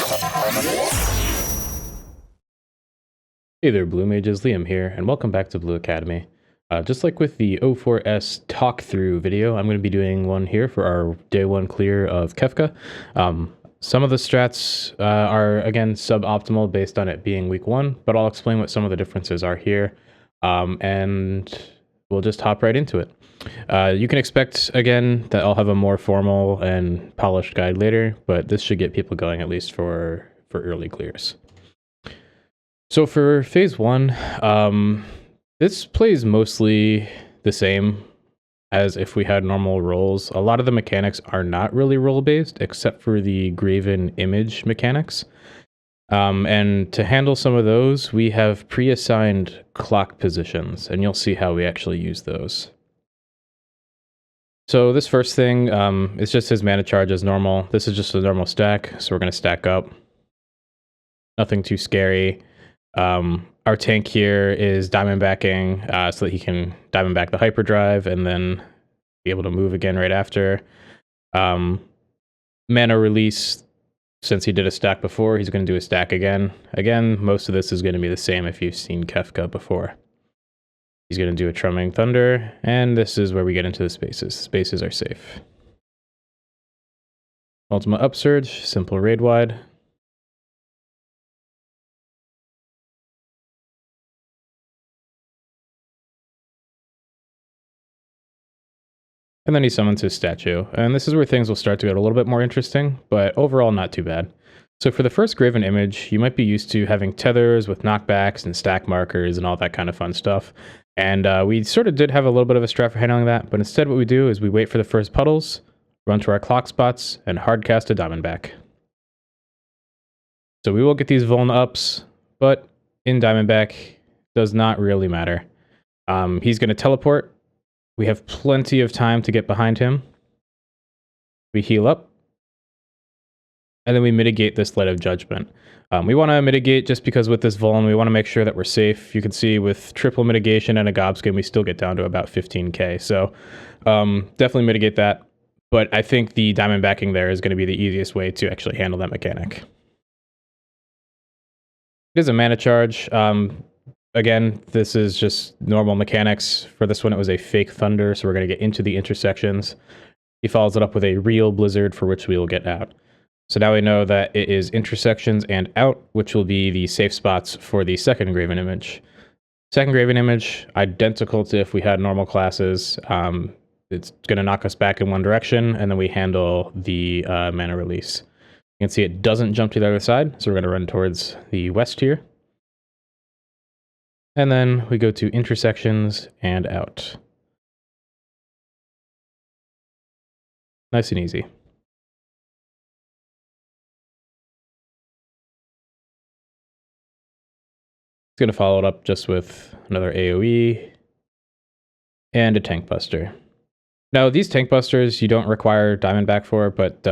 Hey there, Blue Mages, Liam here, and welcome back to Blue Academy. Just like with the O8S talk-through video, I'm going to be doing one here for our day one clear of Kefka. Some of the strats are, again, suboptimal based on it being week one, but I'll explain what some of the differences are here, and we'll just hop right into it. You can expect, again, that I'll have a more formal and polished guide later, but this should get people going at least for early clears. So for phase one, this plays mostly the same as if we had normal rolls. A lot of the mechanics are not really role-based, except for the graven image mechanics. And to handle some of those, we have pre-assigned clock positions, and you'll see how we actually use those. So this first thing is just his mana charge as normal. This is just a normal stack, so we're going to stack up. Nothing too scary. Our tank here is Diamondbacking so that he can Diamondback the hyperdrive and then be able to move again right after. Mana release, since he did a stack before, he's going to do a stack again. Again, most of this is going to be the same if you've seen Kefka before. He's going to do a Truming Thunder, and this is where we get into the spaces. Spaces are safe. Ultimate Upsurge, simple raid wide. And then he summons his statue. And this is where things will start to get a little bit more interesting, but overall not too bad. So for the first graven image, you might be used to having tethers with knockbacks and stack markers and all that kind of fun stuff. And we sort of did have a little bit of a strat for handling that, but instead what we do is we wait for the first puddles, run to our clock spots, and hardcast a Diamondback. So we will get these vuln ups, but in Diamondback, does not really matter. He's going to teleport. We have plenty of time to get behind him. We heal up. And then we mitigate this Light of Judgment. We want to mitigate just because with this Vuln, we want to make sure that we're safe. You can see with triple mitigation and a Gobskin, we still get down to about 15k. So definitely mitigate that. But I think the Diamondbacking there is going to be the easiest way to actually handle that mechanic. It is a mana charge. Again, this is just normal mechanics. For this one, it was a fake thunder, so we're going to get into the intersections. He follows it up with a real blizzard, for which we will get out. So now we know that it is intersections and out, which will be the safe spots for the second graven image. Second graven image, identical to if we had normal classes. It's going to knock us back in one direction, and then we handle the mana release. You can see it doesn't jump to the other side, so we're going to run towards the west here. And then we go to intersections and out. Nice and easy. It's going to follow it up just with another AoE and a Tank Buster. Now, these Tank Busters you don't require Diamondback for, but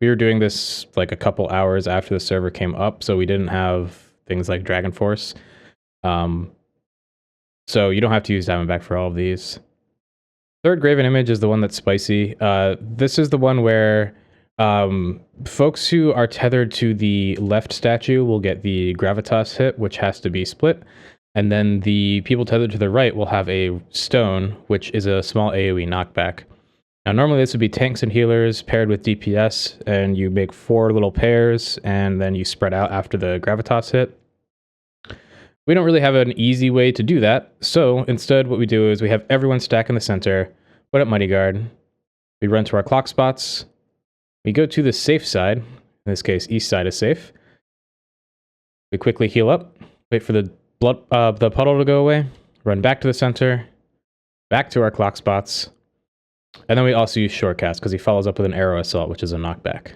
we were doing this like a couple hours after the server came up, so we didn't have things like Dragon Force. So you don't have to use Diamondback for all of these. Third graven image is the one that's spicy. This is the one where folks who are tethered to the left statue will get the gravitas hit, which has to be split. And then the people tethered to the right will have a stone, which is a small AoE knockback. Now, normally this would be tanks and healers paired with DPS, and you make 4 little pairs, and then you spread out after the gravitas hit. We don't really have an easy way to do that, so instead what we do is we have everyone stack in the center, put up Mighty Guard, we run to our clock spots, we go to the safe side, in this case east side is safe, we quickly heal up, wait for the puddle to go away, run back to the center, back to our clock spots, and then we also use Shortcast because he follows up with an Arrow Assault, which is a knockback.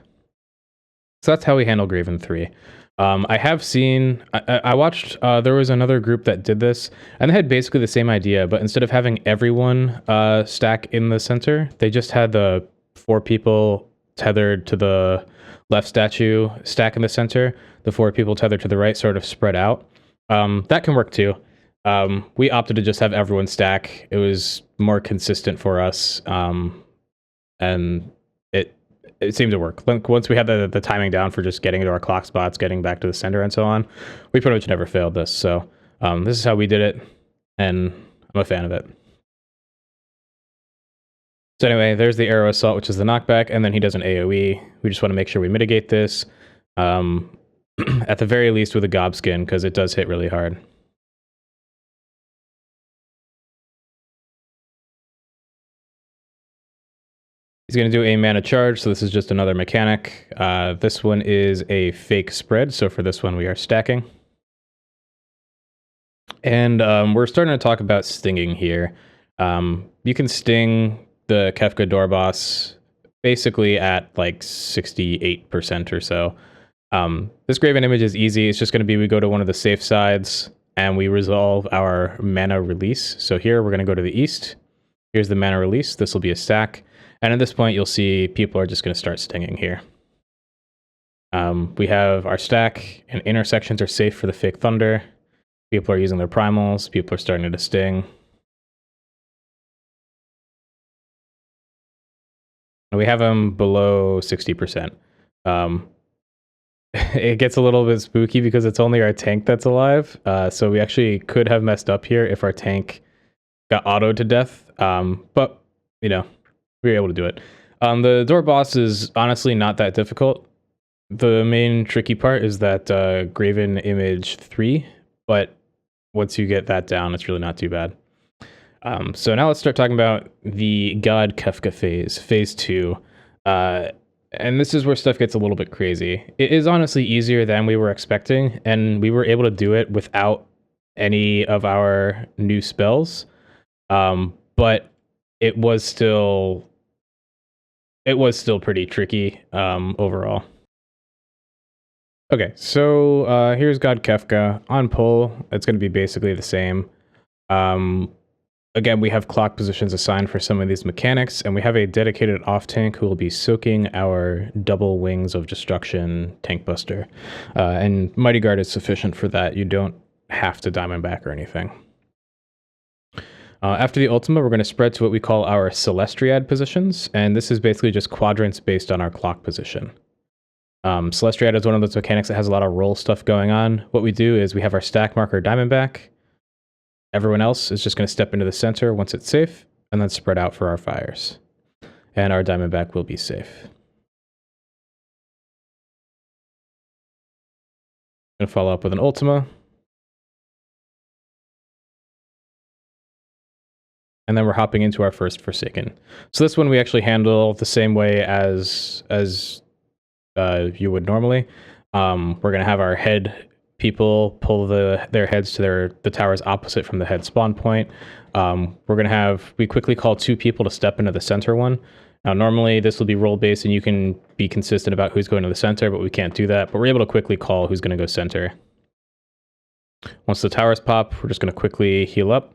So that's how we handle Graven 3. I have seen, I watched, there was another group that did this, and they had basically the same idea, but instead of having everyone stack in the center, they just had the 4 people tethered to the left statue stack in the center, the 4 people tethered to the right sort of spread out. That can work too. We opted to just have everyone stack. It was more consistent for us, and it seemed to work. Like, once we had the timing down for just getting to our clock spots, getting back to the center and so on, we pretty much never failed this. So this is how we did it, and I'm a fan of it. So anyway, there's the arrow assault, which is the knockback, and then he does an AoE. We just want to make sure we mitigate this, at the very least with a gob skin, because it does hit really hard. He's going to do a mana charge, so this is just another mechanic. This one is a fake spread, so for this one we are stacking. And we're starting to talk about stinging here. You can sting the Kefka door boss basically at like 68% or so. This Graven image is easy. It's just going to be, we go to one of the safe sides and we resolve our mana release. So here we're going to go to the east. Here's the mana release. This will be a stack. And at this point, you'll see people are just going to start stinging here. We have our stack, and intersections are safe for the fake thunder. People are using their primals. People are starting to sting. And we have them below 60%. It gets a little bit spooky because it's only our tank that's alive. So we actually could have messed up here if our tank got autoed to death. But, you know, we were able to do it. The door boss is honestly not that difficult. The main tricky part is that Graven image 3, but once you get that down, it's really not too bad. So now let's start talking about the God Kefka phase 2. And this is where stuff gets a little bit crazy. It is honestly easier than we were expecting, and we were able to do it without any of our new spells. But it was still pretty tricky overall. Okay, so here's God Kefka. On pull, it's going to be basically the same. Again, we have clock positions assigned for some of these mechanics, and we have a dedicated off tank who will be soaking our double wings of destruction tank buster. And Mighty Guard is sufficient for that. You don't have to Diamondback or anything. After the Ultima, we're going to spread to what we call our Celestriad positions, and this is basically just quadrants based on our clock position. Celestriad is one of those mechanics that has a lot of roll stuff going on. What we do is we have our stack marker Diamondback. Everyone else is just going to step into the center once it's safe, and then spread out for our fires. And our Diamondback will be safe. I'm going to follow up with an Ultima. And then we're hopping into our first Forsaken. So this one we actually handle the same way as you would normally. We're going to have our head people pull their heads to the towers opposite from the head spawn point. We quickly call 2 people to step into the center one. Now normally this will be role based and you can be consistent about who's going to the center, but we can't do that. But we're able to quickly call who's going to go center. Once the towers pop, we're just going to quickly heal up.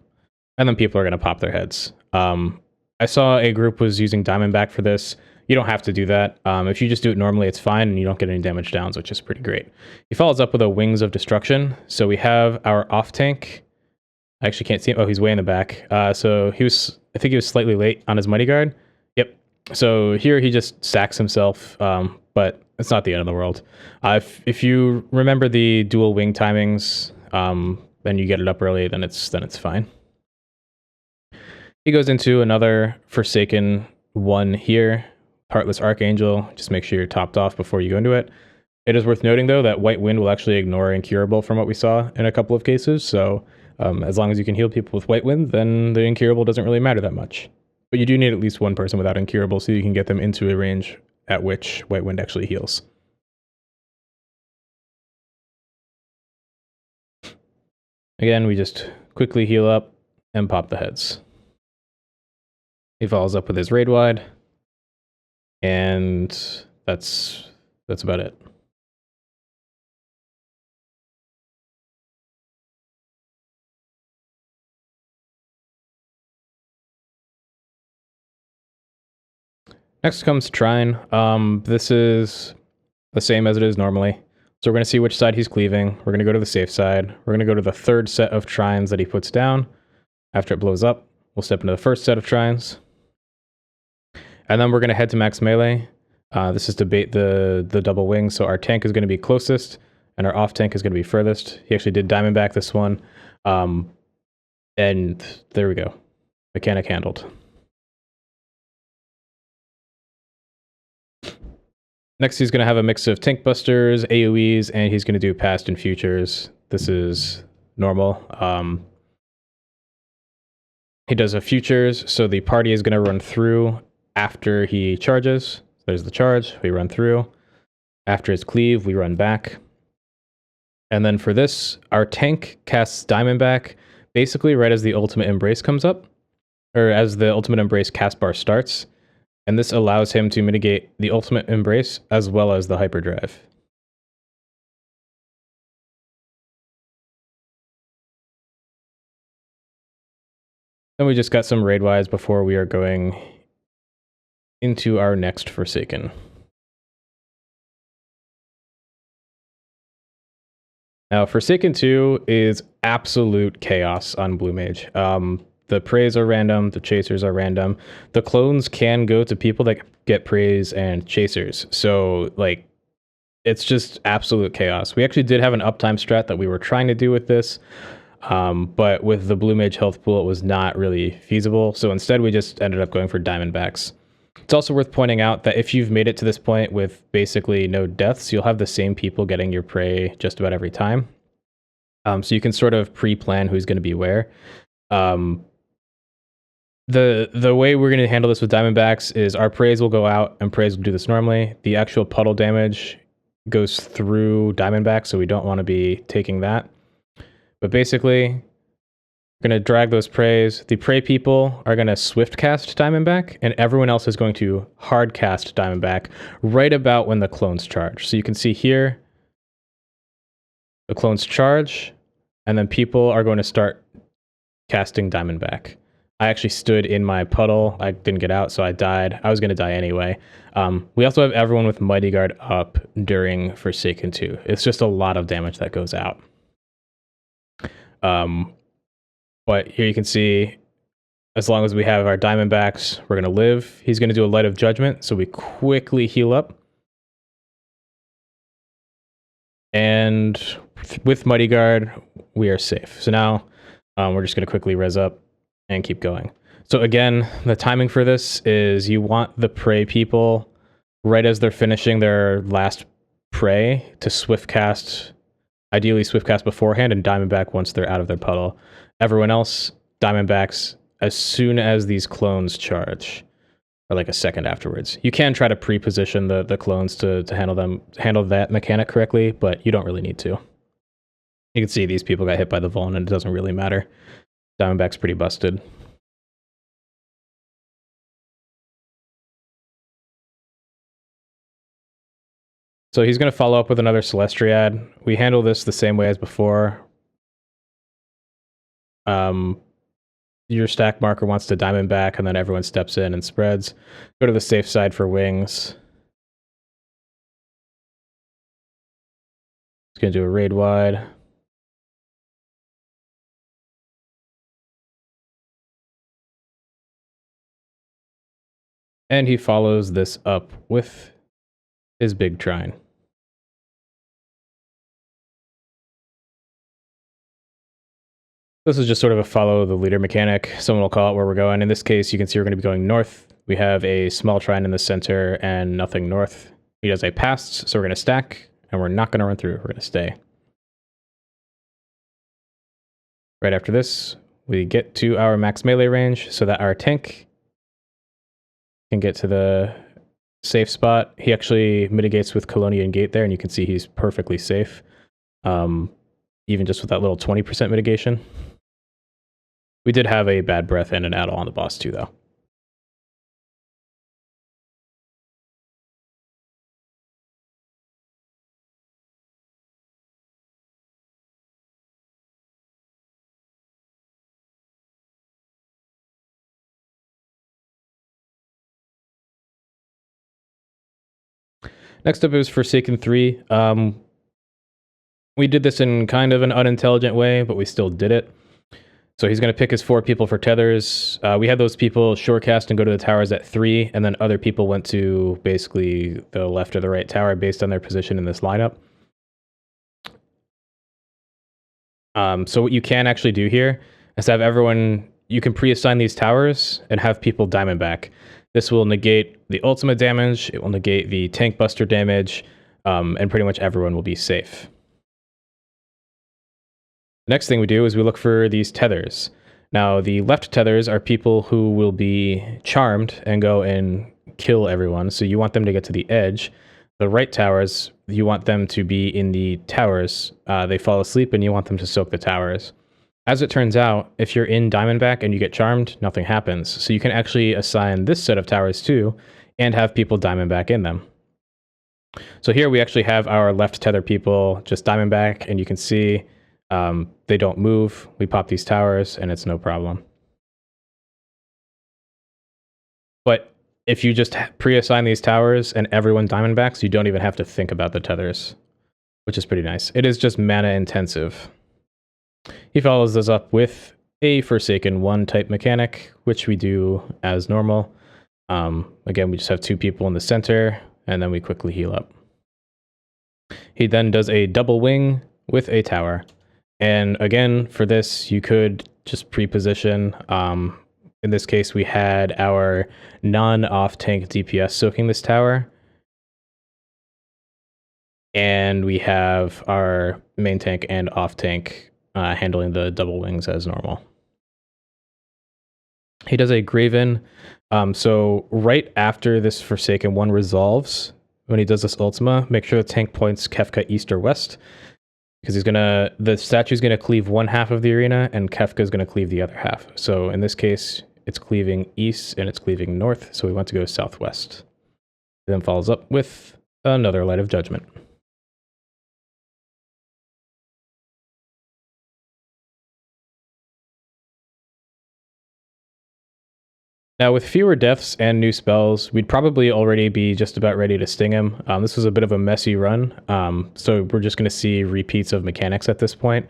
And then people are going to pop their heads. I saw a group was using Diamondback for this. You don't have to do that. If you just do it normally, it's fine, and you don't get any damage downs, which is pretty great. He follows up with a Wings of Destruction. So we have our off tank. I actually can't see him. Oh, he's way in the back. So I think he was slightly late on his Mighty Guard. Yep. So here he just sacks himself, but it's not the end of the world. If you remember the dual wing timings, and you get it up early, then it's fine. He goes into another Forsaken one here, Heartless Archangel. Just make sure you're topped off before you go into it. It is worth noting, though, that White Wind will actually ignore Incurable from what we saw in a couple of cases. So as long as you can heal people with White Wind, then the Incurable doesn't really matter that much. But you do need at least one person without Incurable so you can get them into a range at which White Wind actually heals. Again, we just quickly heal up and pop the heads. He follows up with his Raid Wide, and that's about it. Next comes Trine. This is the same as it is normally. So we're going to see which side he's cleaving. We're going to go to the safe side. We're going to go to the third set of Trines that he puts down. After it blows up, we'll step into the first set of Trines. And then we're going to head to max melee. This is to bait the double wing, so our tank is going to be closest, and our off tank is going to be furthest. He actually did Diamondback this one, and there we go. Mechanic handled. Next, he's going to have a mix of tank busters, AoEs, and he's going to do past and futures. This is normal. He does a futures, so the party is going to run through after he charges. There's the charge, we run through. After his cleave, we run back. And then for this, our tank casts Diamondback basically right as the Ultimate Embrace comes up, or as the Ultimate Embrace cast bar starts. And this allows him to mitigate the Ultimate Embrace as well as the Hyperdrive. Then we just got some raid-wise before we are going into our next Forsaken. Now, Forsaken 2 is absolute chaos on Blue Mage. The praise are random, the chasers are random. The clones can go to people that get praise and chasers. So, like, it's just absolute chaos. We actually did have an uptime strat that we were trying to do with this, but with the Blue Mage health pool, it was not really feasible. So instead, we just ended up going for Diamondbacks. It's also worth pointing out that if you've made it to this point with basically no deaths, you'll have the same people getting your prey just about every time. So you can sort of pre-plan who's going to be where. The way we're going to handle this with Diamondbacks is our praise will go out, and praise will do this normally. The actual puddle damage goes through Diamondback, so we don't want to be taking that. But basically, we're going to drag those prays. The prey people are going to swift cast Diamondback, and everyone else is going to hard cast Diamondback right about when the clones charge. So you can see here, the clones charge, and then people are going to start casting Diamondback. I actually stood in my puddle. I didn't get out, so I died. I was going to die anyway. We also have everyone with Mighty Guard up during Forsaken 2. It's just a lot of damage that goes out. But here you can see, as long as we have our Diamondbacks, we're going to live. He's going to do a Light of Judgment, so we quickly heal up. And with Mighty Guard, we are safe. So now we're just going to quickly res up and keep going. So again, the timing for this is you want the prey people, right as they're finishing their last prey, to swift cast, ideally swift cast beforehand, and Diamondback once they're out of their puddle. Everyone else, Diamondbacks as soon as these clones charge, or like a second afterwards. You can try to pre-position the clones to handle that mechanic correctly, but you don't really need to. You can see these people got hit by the Vuln, and it doesn't really matter. Diamondback's pretty busted. So he's going to follow up with another Celestriad. We handle this the same way as before. Your stack marker wants to Diamondback, and then everyone steps in and spreads. Go to the safe side for wings. He's going to do a raid wide. And he follows this up with his big trine. This is just sort of a follow the leader mechanic. Someone will call it where we're going. In this case, you can see we're going to be going north. We have a small trine in the center and nothing north. He does a past, so we're going to stack, and we're not going to run through. We're going to stay. Right after this, we get to our max melee range so that our tank can get to the safe spot. He actually mitigates with Colonia and Gate there, and you can see he's perfectly safe, even just with that little 20% mitigation. We did have a bad breath and an add-all on the boss too, though. Next up is Forsaken 3. We did this in kind of an unintelligent way, but we still did it. So he's going to pick his 4 people for tethers. We had those people shorecast and go to the towers at 3, and then other people went to basically the left or the right tower based on their position in this lineup. So what you can actually do here is have everyone, you can pre-assign these towers and have people Diamondback. This will negate the ultimate damage, it will negate the tank buster damage, and pretty much everyone will be safe. The next thing we do is we look for these tethers. Now, the left tethers are people who will be charmed and go and kill everyone, so you want them to get to the edge. The right towers, you want them to be in the towers. They fall asleep and you want them to soak the towers. As it turns out, if you're in Diamondback and you get charmed, nothing happens. So you can actually assign this set of towers too and have people Diamondback in them. So here we actually have our left tether people just Diamondback, and you can see they don't move. We pop these towers and it's no problem. But if you just pre-assign these towers and everyone Diamondbacks, you don't even have to think about the tethers, which is pretty nice. It is just mana intensive. He follows this up with a Forsaken 1 type mechanic, which we do as normal. Again, we just have 2 people in the center, and then we quickly heal up. He then does a double wing with a tower. And again, for this, you could just pre-position. In this case, we had our non-off tank DPS soaking this tower. And we have our main tank and off tank handling the double wings as normal. He does a Graven. So right after this Forsaken 1 resolves, when he does this Ultima, make sure the tank points Kefka east or west. Because the statue's gonna cleave one half of the arena, and Kefka's gonna cleave the other half. So in this case, it's cleaving east and it's cleaving north, so we want to go southwest. He then follows up with another Light of Judgment. Now, with fewer deaths and new spells, we'd probably already be just about ready to sting him. This was a bit of a messy run, so we're just going to see repeats of mechanics at this point.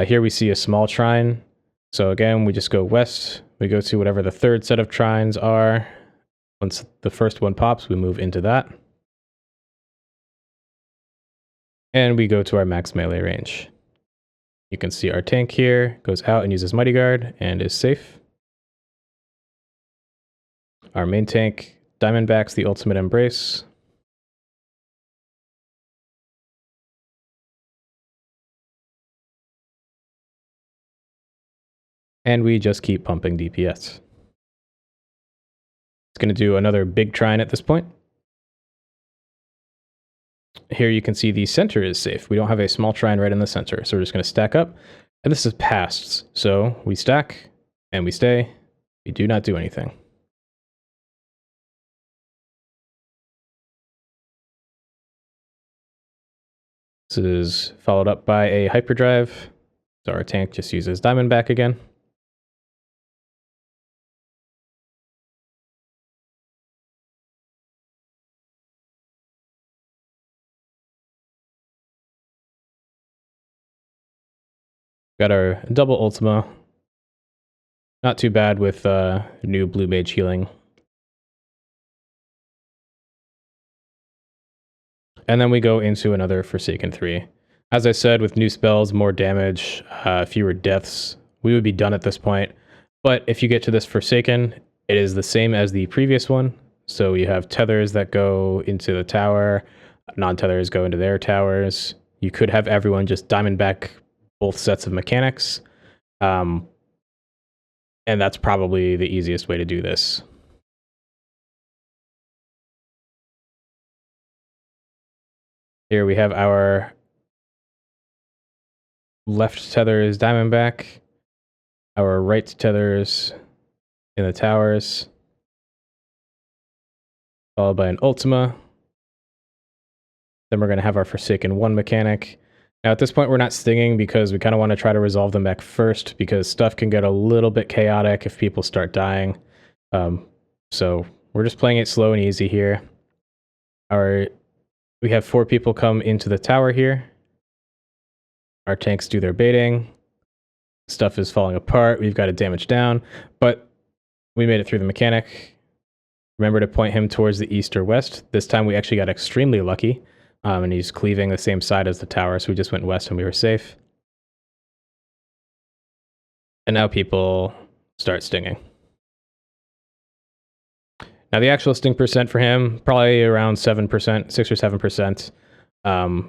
Here we see a small shrine. So again, we just go west. We go to whatever the third set of shrines are. Once the first one pops, we move into that. And we go to our max melee range. You can see our tank here goes out and uses Mighty Guard and is safe. Our main tank, Diamondback's the ultimate embrace. And we just keep pumping DPS. It's going to do another big trine at this point. Here you can see the center is safe. We don't have a small shrine right in the center, so we're just going to stack up. And this is pasts, so we stack and we stay. We do not do anything. This is followed up by a hyperdrive. So our tank just uses Diamondback again. Got our double Ultima. Not too bad with new blue mage healing. And then we go into another Forsaken 3. As I said, with new spells, more damage, fewer deaths, we would be done at this point. But if you get to this Forsaken, it is the same as the previous one. So you have tethers that go into the tower, non-tethers go into their towers. You could have everyone just Diamondback both sets of mechanics. And that's probably the easiest way to do this. Here we have our left tether is Diamondback. Our right tether is in the towers. Followed by an Ultima. Then we're going to have our Forsaken 1 mechanic. Now at this point we're not stinging because we kind of want to try to resolve them back first, because stuff can get a little bit chaotic if people start dying. So we're just playing it slow and easy here. We have 4 people come into the tower here. Our tanks do their baiting. stuff is falling apart. We've got it damaged down, but we made it through the mechanic. Remember to point him towards the east or west. This time we actually got extremely lucky, and he's cleaving the same side as the tower, so we just went west and we were safe. And now people start stinging. Now the actual sting percent for him, probably around 7%, 6 or 7%,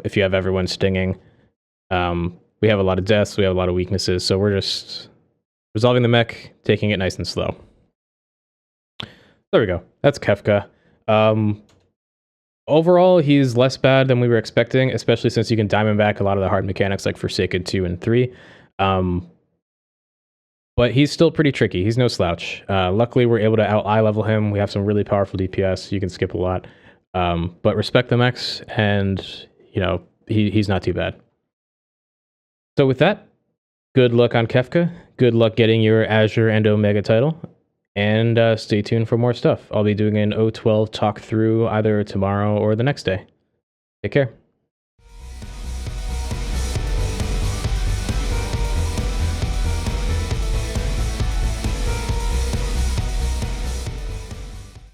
if you have everyone stinging. We have a lot of deaths, we have a lot of weaknesses, so we're just resolving the mech, taking it nice and slow. There we go. That's Kefka. Overall, he's less bad than we were expecting, especially since you can Diamondback a lot of the hard mechanics like Forsaken 2 and 3. But he's still pretty tricky. He's no slouch. Luckily, we're able to out-eye level him. We have some really powerful DPS. You can skip a lot. But respect the mechs, and, you know, he's not too bad. So with that, good luck on Kefka. Good luck getting your Azure and Omega title. And stay tuned for more stuff. I'll be doing an O12 talk through either tomorrow or the next day. Take care.